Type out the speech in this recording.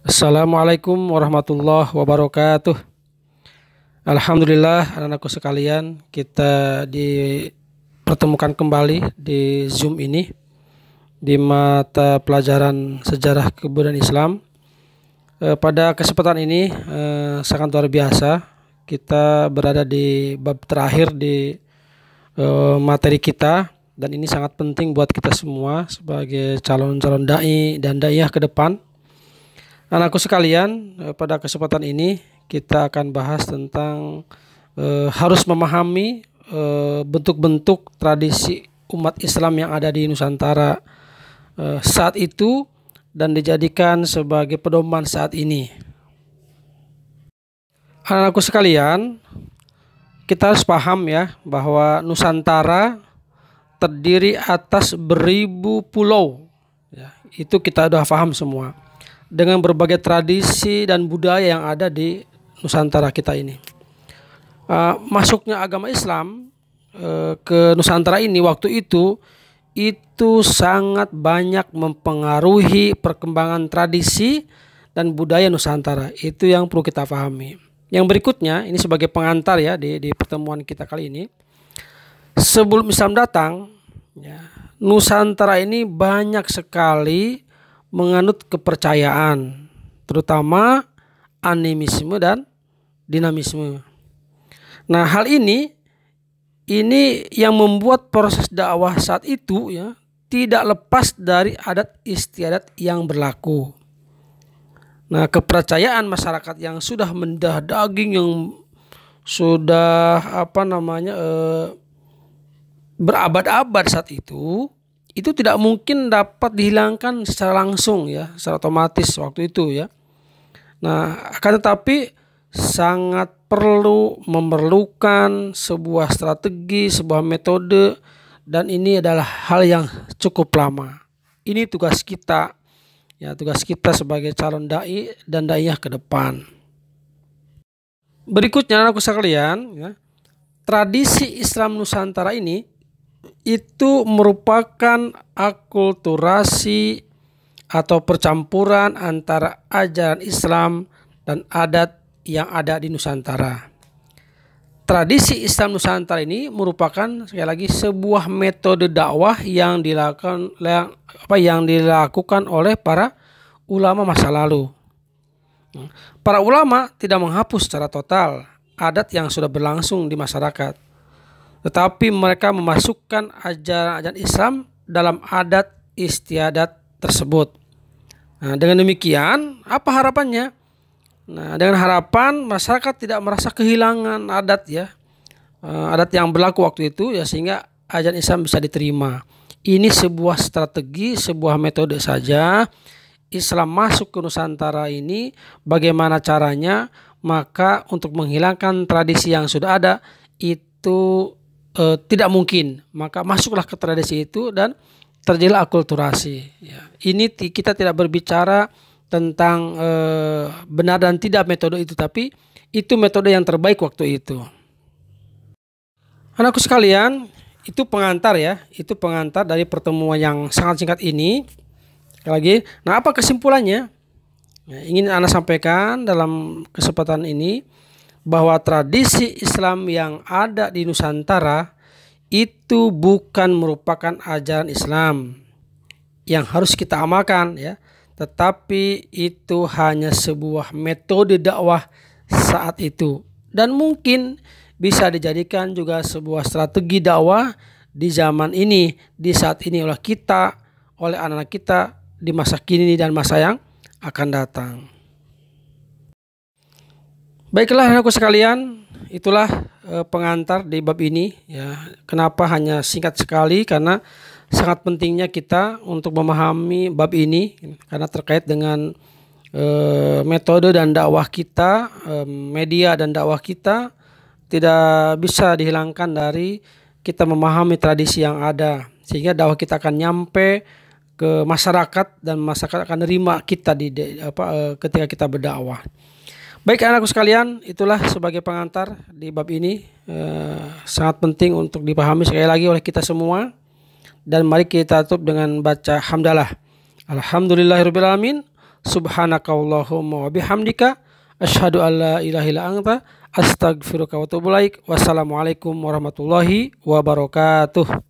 Assalamualaikum warahmatullahi wabarakatuh. Alhamdulillah anak-anakku sekalian, kita dipertemukan kembali di Zoom ini di mata pelajaran sejarah kebudayaan Islam. Pada kesempatan ini sangat luar biasa, kita berada di bab terakhir di materi kita, dan ini sangat penting buat kita semua sebagai calon-calon dai dan daiyah ke depan. Anakku sekalian, pada kesempatan ini kita akan bahas tentang harus memahami bentuk-bentuk tradisi umat Islam yang ada di Nusantara saat itu dan dijadikan sebagai pedoman saat ini. Anakku sekalian, kita harus paham ya bahwa Nusantara terdiri atas beribu pulau. Ya, itu kita sudah paham semua, dengan berbagai tradisi dan budaya yang ada di Nusantara kita ini. Masuknya agama Islam ke Nusantara ini waktu itu sangat banyak mempengaruhi perkembangan tradisi dan budaya Nusantara. Itu yang perlu kita pahami. Yang berikutnya, ini sebagai pengantar ya di pertemuan kita kali ini. Sebelum Islam datang, ya, Nusantara ini banyak sekali menganut kepercayaan, terutama animisme dan dinamisme. Nah, hal ini yang membuat proses dakwah saat itu ya tidak lepas dari adat istiadat yang berlaku. Nah, kepercayaan masyarakat yang sudah mendarah daging, yang sudah berabad-abad saat itu tidak mungkin dapat dihilangkan secara langsung ya, secara otomatis waktu itu ya. Nah, akan tetapi sangat memerlukan sebuah strategi, sebuah metode, dan ini adalah hal yang cukup lama. Ini tugas kita ya, tugas kita sebagai calon dai dan daiyah ke depan. Berikutnya anakku sekalian ya, tradisi Islam Nusantara ini itu merupakan akulturasi atau percampuran antara ajaran Islam dan adat yang ada di Nusantara. Tradisi Islam Nusantara ini merupakan sekali lagi sebuah metode dakwah yang dilakukan oleh para ulama masa lalu. Para ulama tidak menghapus secara total adat yang sudah berlangsung di masyarakat, tetapi mereka memasukkan ajaran-ajaran Islam dalam adat istiadat tersebut. Nah, dengan demikian, apa harapannya? Nah, dengan harapan masyarakat tidak merasa kehilangan adat ya, adat yang berlaku waktu itu ya, sehingga ajaran Islam bisa diterima. Ini sebuah strategi, sebuah metode saja. Islam masuk ke Nusantara ini, bagaimana caranya? Maka untuk menghilangkan tradisi yang sudah ada itu tidak mungkin, maka masuklah ke tradisi itu dan terjadilah akulturasi ya. Ini kita tidak berbicara tentang benar dan tidak metode itu, tapi itu metode yang terbaik waktu itu. Anakku sekalian, itu pengantar ya, itu pengantar dari pertemuan yang sangat singkat ini. Sekali lagi, nah apa kesimpulannya? Ya, ingin Anda sampaikan dalam kesempatan ini bahwa tradisi Islam yang ada di Nusantara itu bukan merupakan ajaran Islam yang harus kita amalkan ya, tetapi itu hanya sebuah metode dakwah saat itu, dan mungkin bisa dijadikan juga sebuah strategi dakwah di zaman ini, di saat ini oleh kita, oleh anak-anak kita di masa kini dan masa yang akan datang. Baiklah anakku sekalian, itulah pengantar di bab ini ya. Kenapa hanya singkat sekali? Karena sangat pentingnya kita untuk memahami bab ini, karena terkait dengan metode dan dakwah kita, media dan dakwah kita tidak bisa dihilangkan dari kita memahami tradisi yang ada, sehingga dakwah kita akan nyampe ke masyarakat dan masyarakat akan nerima kita ketika kita berdakwah. Baik anakku sekalian, itulah sebagai pengantar di bab ini, sangat penting untuk dipahami sekali lagi oleh kita semua. Dan mari kita tutup dengan baca hamdalah. Alhamdulillahirabbil alamin. Subhanakallahumma wa bihamdika asyhadu an la ilaha illa anta astaghfiruka wa atubu ilaik. Wassalamualaikum warahmatullahi wabarakatuh.